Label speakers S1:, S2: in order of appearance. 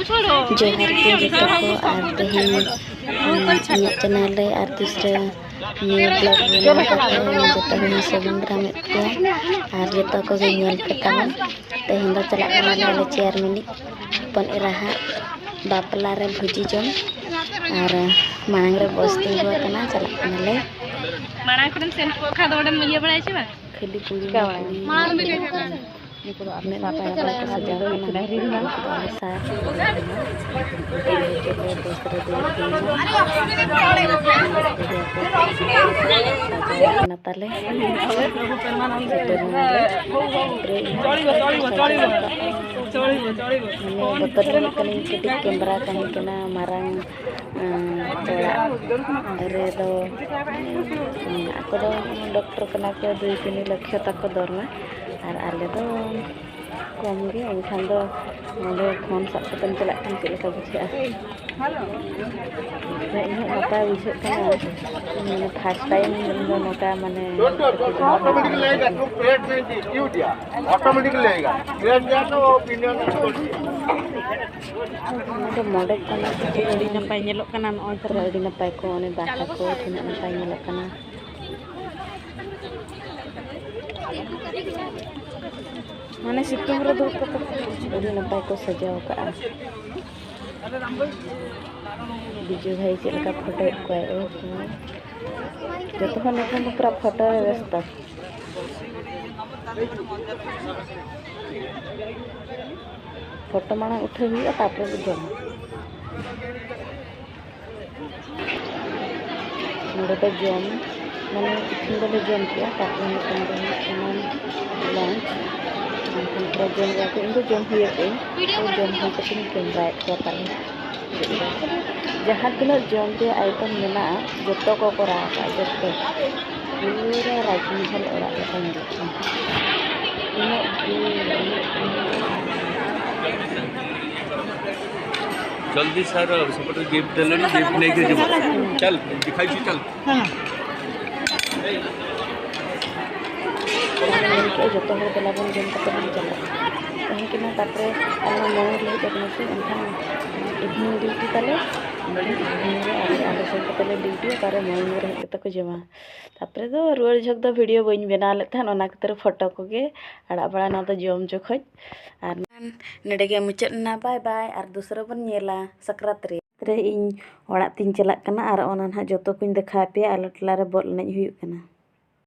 S1: जोहार के जतो को और तेहन चैनल रे और दूसरे ब्लॉग बना करते जतो हम समुद्र में पे और जतो को नेल पेटावन तेहन दो चला कना चेयर मिनी पन इराहा बापला रे भुजी जम और मांग रे बस्ती हुआ कना चला कना ले
S2: मांग खन सेन को खा दोडम मिया बड़ाय छै बा
S1: खाली पूरी मांग निको अपने नापा नापा सजा करना सा दूसरे दिन ताले कैमरा कहीं कना मारंग रे दो ako do dokter kena ko 2-3 लक्ष्य तक दरमा और आले दो कम गे एनखान दो नोडे फोन सब कतन चला खान चले का बुझा इन नपाय बुझे कना माने फर्स्ट टाइम दो नोका माने
S3: ऑटोमेटिकली आएगा तो प्लेट में क्यों दिया ऑटोमेटिकली आएगा प्लेट दिया तो ओपिनियन
S1: तो मॉडल कना अड़ी नपाय नेलो कना नय तर अड़ी नपाय को ओने दाखा को थिना नपाय नेलो कना माने सितुंग रे दूर कत अड़ी नपाय को सजाव का बिजू भाई चल का फोटो को जतो हन लोगन पूरा फोटो व्यस्त फोटो माना उठे हुई तापर जम नोडे पे जम माने इथिन दले जम किया तापर निकन दे लंच पूरा जम जाके इनको जम हुई पे तो जम हो के कैमरा को ताले जहाँ तीन जम के आइटम मेना जतो को करा का जतो पूरा राजमहल ओरा
S4: जल्दी सर सपोर्ट गिफ्ट देले गिफ्ट नहीं के जब चल दिखाई छी चल
S1: जतो हो देला बन जम तक बन चला कहीं कि ना तापरे अन्ना मोर ले देखने से एनखान इवनिंग ड्यूटी तले आले से तले ड्यूटी तारे मोर हे तक जमा तापरे दो रुआर झक दो वीडियो बइन बना ले थान ओना खतर फोटो को गे आड़ा बड़ा ना तो जम जखoj और नेडे गे मुचाद ना बाय बाय और दूसरा बन नेला सकरात रे इन ओड़ा तीन चला कना और ओना ना जतो कुन देखा पे आलो टला रे बॉल नहीं हुई कना।